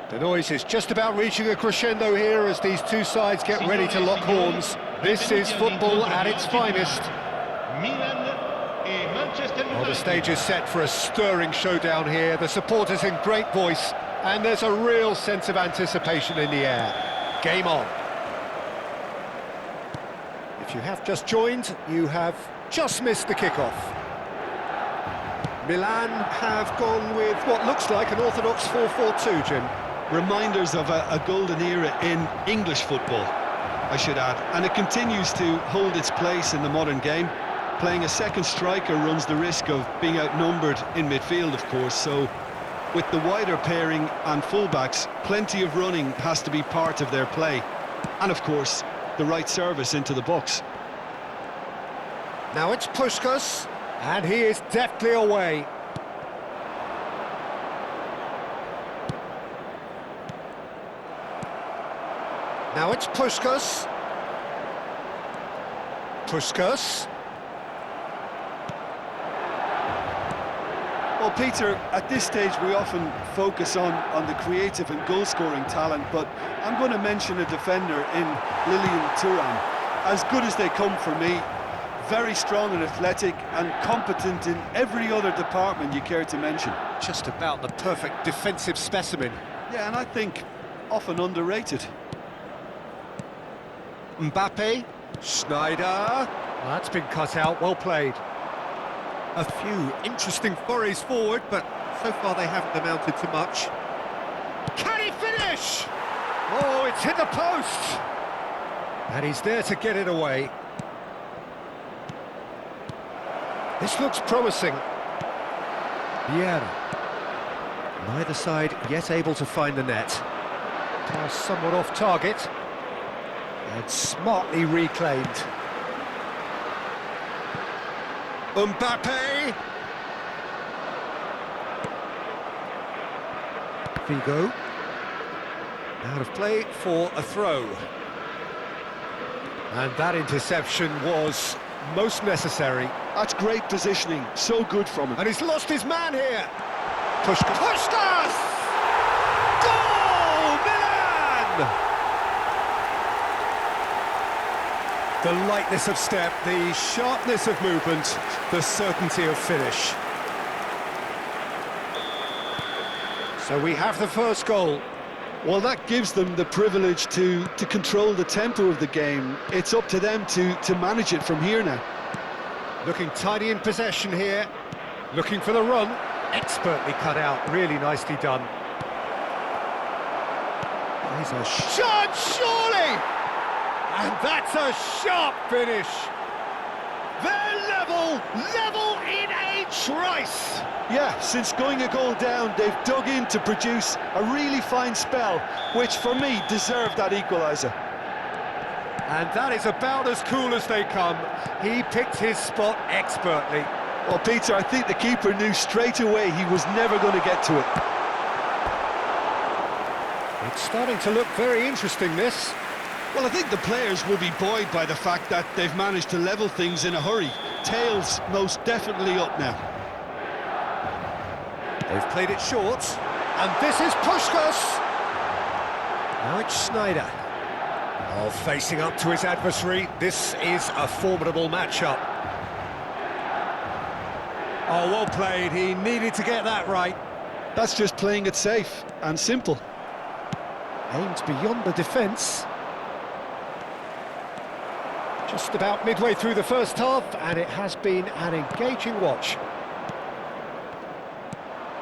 The noise is just about reaching a crescendo here as these two sides get ready to lock horns. This is football at its finest. Well, the stage is set for a stirring showdown here. The supporters in great voice, and there's a real sense of anticipation in the air. Game on. If you have just joined, you have just missed the kickoff. Milan have gone with what looks like an orthodox 4-4-2, Jim. Reminders of a golden era in English football, I should add. And it continues to hold its place in the modern game. Playing a second striker runs the risk of being outnumbered in midfield, of course, so with the wider pairing and fullbacks, plenty of running has to be part of their play. And of course, the right service into the box. Now it's Puskas, and he is deftly away. Now it's Puskas. Puskas. Well, Peter, at this stage we often focus on the creative and goal-scoring talent, but I'm going to mention a defender in Lilian Thuram. As good as they come for me, very strong and athletic and competent in every other department you care to mention. Just about the perfect defensive specimen. Yeah, and I think often underrated. Mbappe, Schneider. That's been cut out, well played. A few interesting forays forward, but so far they haven't amounted to much. Can he finish? Oh, it's hit the post! And he's there to get it away. This looks promising. Vieira. Neither side yet able to find the net. Pass somewhat off target. And smartly reclaimed. Mbappe! Figo. Out of play for a throw. And that interception was most necessary. That's great positioning, so good from him. And he's lost his man here. Puskas! Puskas! Goal! Milan! The lightness of step, the sharpness of movement, the certainty of finish. So we have the first goal. Well, that gives them the privilege to control the tempo of the game. It's up to them to manage it from here now. Looking tidy in possession here. Looking for the run. Expertly cut out, really nicely done. Here's a shot, surely! And that's a sharp finish. They're level in a trice. Yeah, since going a goal down, they've dug in to produce a really fine spell, which for me deserved that equaliser. And that is about as cool as they come. He picked his spot expertly. Well, Peter, I think the keeper knew straight away he was never going to get to it. It's starting to look very interesting, this. Well, I think the players will be buoyed by the fact that they've managed to level things in a hurry. Tails most definitely up now. They've played it short, and this is Puskas. Now it's Schneider. Oh, facing up to his adversary, this is a formidable matchup. Oh, well played, he needed to get that right. That's just playing it safe and simple. Aimed beyond the defence. Just about midway through the first half, and it has been an engaging watch.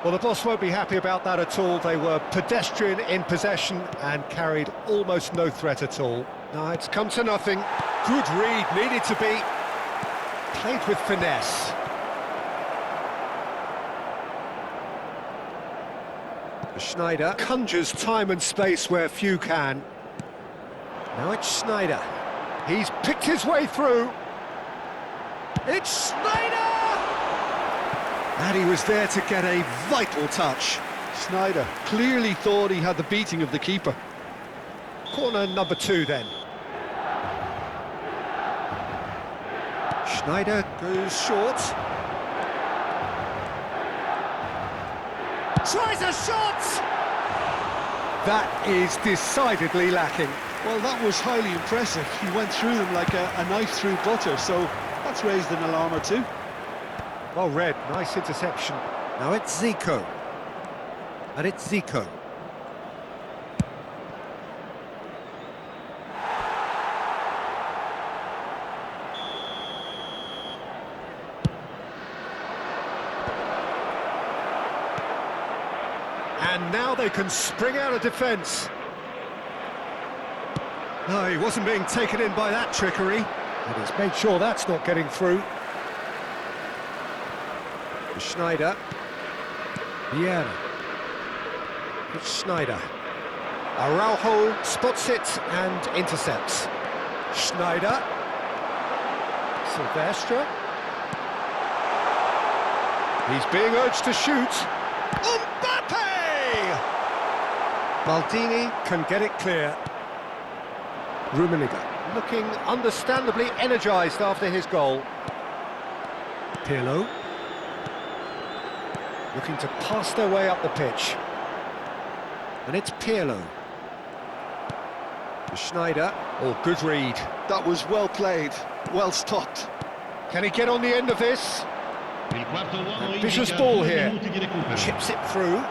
Well, the boss won't be happy about that at all. They were pedestrian in possession and carried almost no threat at all. No, it's come to nothing. Good read, needed to be. Played with finesse. Schneider conjures time and space where few can. Now it's Schneider. He's picked his way through. It's Schneider! And he was there to get a vital touch. Schneider clearly thought he had the beating of the keeper. Corner number 2 then. Schneider goes short. Tries a shot! That is decidedly lacking. Well, that was highly impressive. He went through them like a knife through butter, so that's raised an alarm or two. Well read, nice interception. Now it's Zico. And it's Zico. And now they can spring out of defence. No, he wasn't being taken in by that trickery. And he's made sure that's not getting through. Schneider. Vieira. It's Schneider. Araujo spots it and intercepts. Schneider. Silvestre. He's being urged to shoot. Mbappe! Maldini can get it clear. Rummenigge looking understandably energised after his goal. Pirlo looking to pass their way up the pitch. And it's Pirlo. Schneider. Oh, good read. That was well played, well stopped. Can he get on the end of this? Vicious ball here. Chips it through.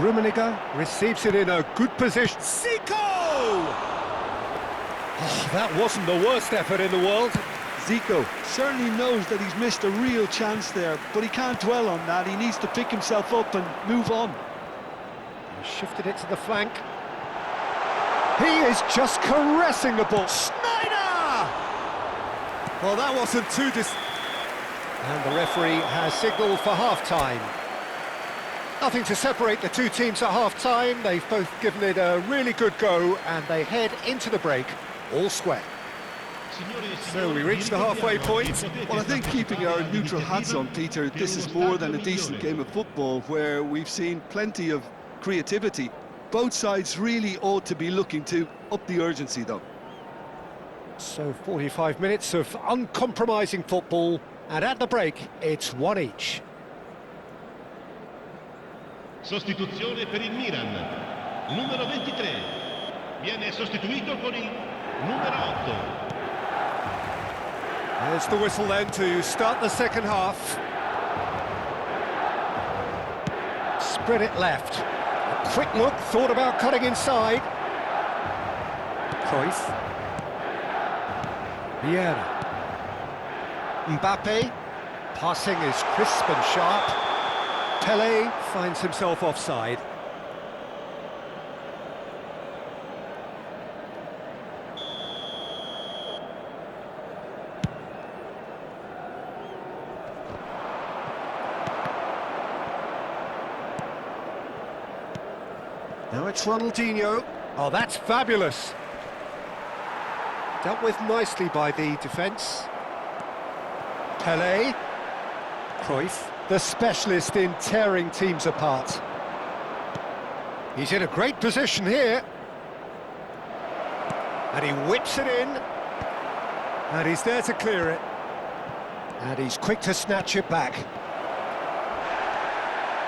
Rummenigge receives it in a good position. Zico! Oh, that wasn't the worst effort in the world. Zico certainly knows that he's missed a real chance there, but he can't dwell on that. He needs to pick himself up and move on. He shifted it to the flank. He is just caressing the ball. Schneider! Well, that wasn't too And the referee has signalled for half-time. Nothing to separate the two teams at half-time. They've both given it a really good go, and they head into the break all square. So we reach the halfway point. Well, I think keeping our neutral hats on, Peter, this is more than a decent game of football where we've seen plenty of creativity. Both sides really ought to be looking to up the urgency, though. So 45 minutes of uncompromising football, and at the break, it's one each. Sostituzione per il Milan. Numero 23. Viene sostituito con il numero 8. There's the whistle then to start the second half. Spread it left. A quick look, thought about cutting inside. Cruyff. Vieira. Mbappe. Passing is crisp and sharp. Pelé finds himself offside. Now it's Ronaldinho. Oh, that's fabulous. Dealt with nicely by the defence. Pelé. Cruyff, the specialist in tearing teams apart. He's in a great position here. And he whips it in. And he's there to clear it. And he's quick to snatch it back.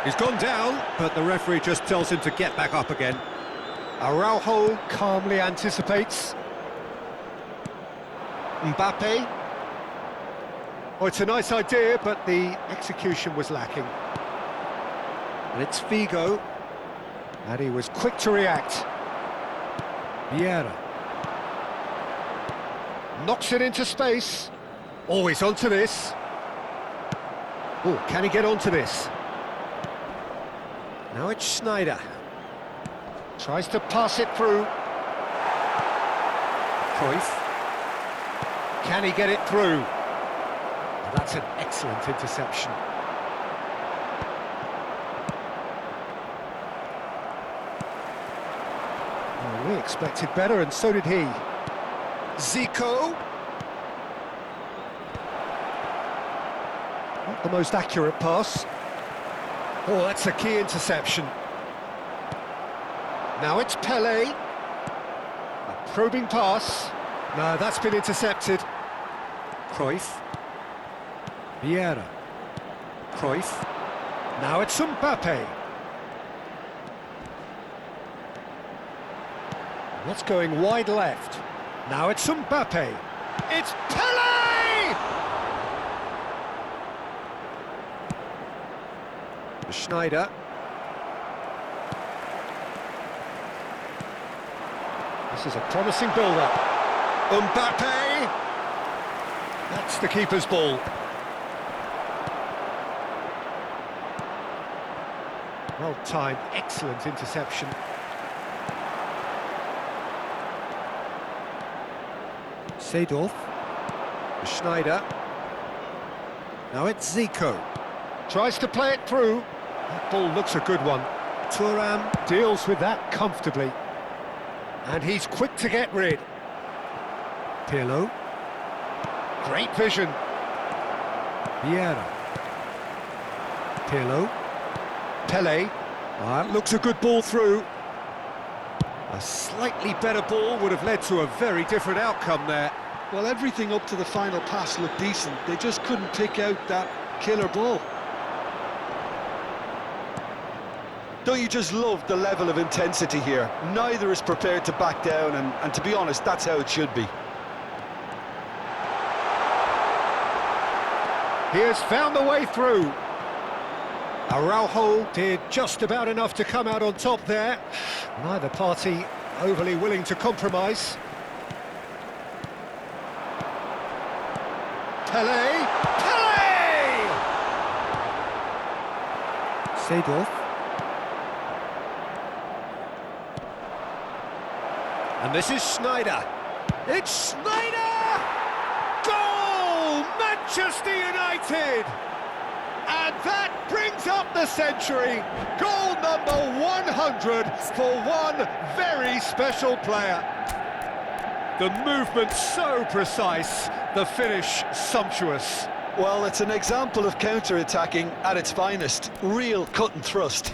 He's gone down, but the referee just tells him to get back up again. Araujo calmly anticipates. Mbappe. Oh, it's a nice idea, but the execution was lacking. And it's Figo. And he was quick to react. Vieira. Knocks it into space. Oh, he's onto this. Oh, can he get onto this? Now it's Schneider. Tries to pass it through. Cruyff. Can he get it through? Well, that's an excellent interception. Well, we expected better, and so did he. Zico. Not the most accurate pass. Oh, that's a key interception. Now it's Pelé. A probing pass. No, that's been intercepted. Cruyff. Vieira. Cruyff. Now it's Mbappe. That's going wide left. Now it's Mbappe. It's Pele! Schneider. This is a promising build-up. Mbappe! That's the keeper's ball. Well-timed, excellent interception. Seedorf. Schneider. Now it's Zico. Tries to play it through. That ball looks a good one. Thuram deals with that comfortably. And he's quick to get rid. Pirlo. Great vision. Vieira. Pirlo. Pele. That looks a good ball through. A slightly better ball would have led to a very different outcome there. Well, everything up to the final pass looked decent. They just couldn't pick out that killer ball. Don't you just love the level of intensity here? Neither is prepared to back down, and to be honest, that's how it should be. He has found the way through. Araujo did just about enough to come out on top there. Neither party overly willing to compromise. Pele! Pele! Seedorf. And this is Schneider. It's Schneider! Goal! Manchester United! And that brings up the century. Goal number 100 for one very special player. The movement so precise, the finish sumptuous. Well, it's an example of counter-attacking at its finest. Real cut and thrust.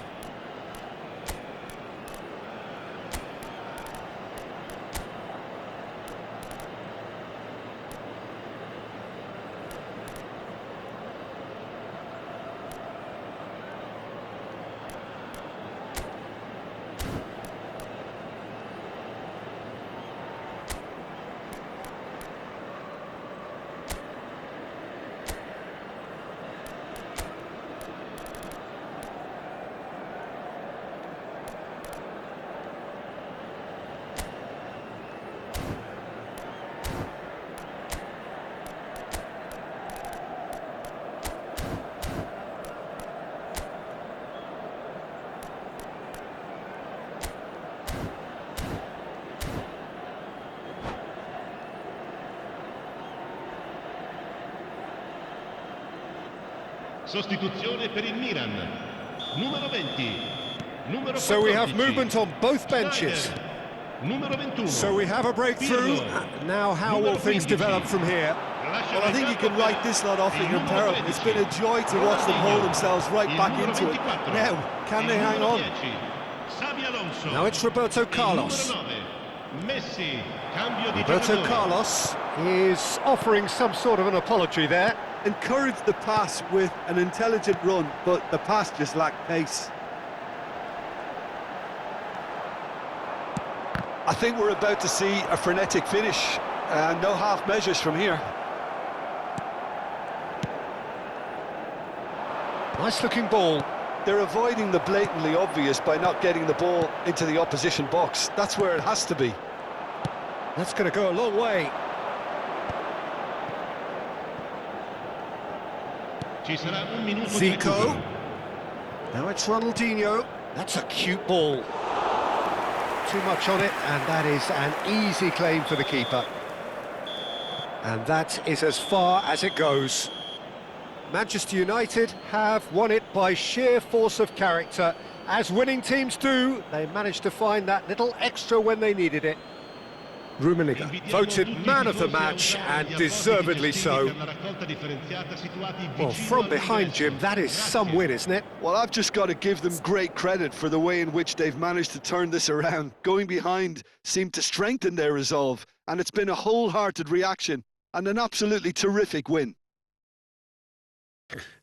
Sostituzione per il Milan. Numero 20. Numero 14. So we have movement on both benches. Numero 21. So we have a breakthrough. Now how will things develop from here? Well, I think you can write this lot off in your peril. It's been a joy to watch them hold themselves right back into it. Now, can they hang on? Now it's Roberto Carlos. Roberto Carlos is offering some sort of an apology there. Encouraged the pass with an intelligent run, but the pass just lacked pace. I think we're about to see a frenetic finish. No half measures from here. Nice looking ball. They're avoiding the blatantly obvious by not getting the ball into the opposition box. That's where it has to be. That's going to go a long way. Zico. Now it's Ronaldinho. That's a cute ball. Too much on it, and that is an easy claim for the keeper. And that is as far as it goes. Manchester United have won it by sheer force of character. As winning teams do, they managed to find that little extra when they needed it. Rummenigge, voted man of the match, and deservedly so. Well, from behind, Jim, that is some win, isn't it? Well, I've just got to give them great credit for the way in which they've managed to turn this around. Going behind seemed to strengthen their resolve, and it's been a wholehearted reaction and an absolutely terrific win.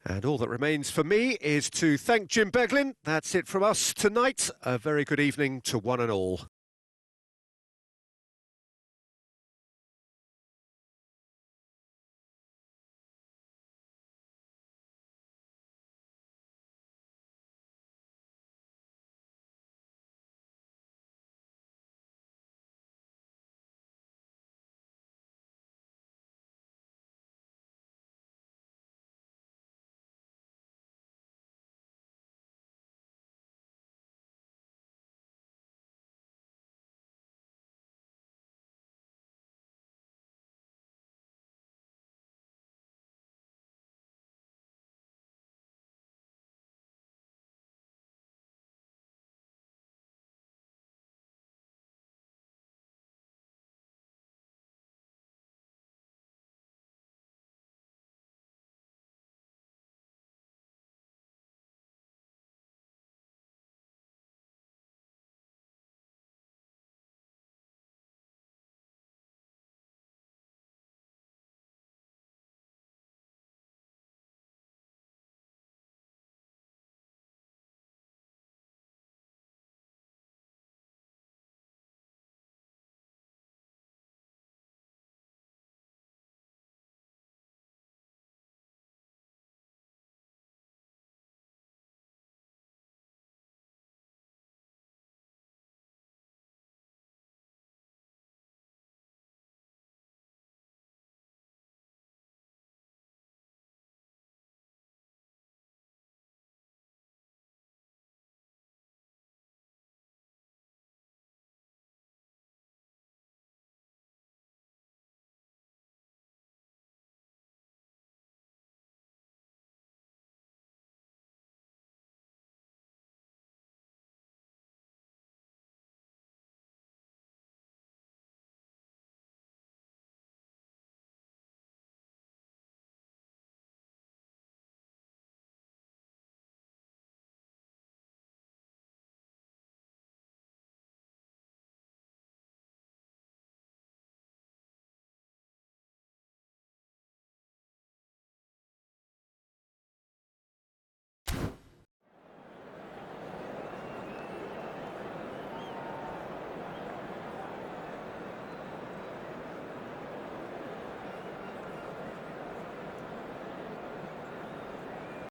And all that remains for me is to thank Jim Beglin. That's it from us tonight. A very good evening to one and all.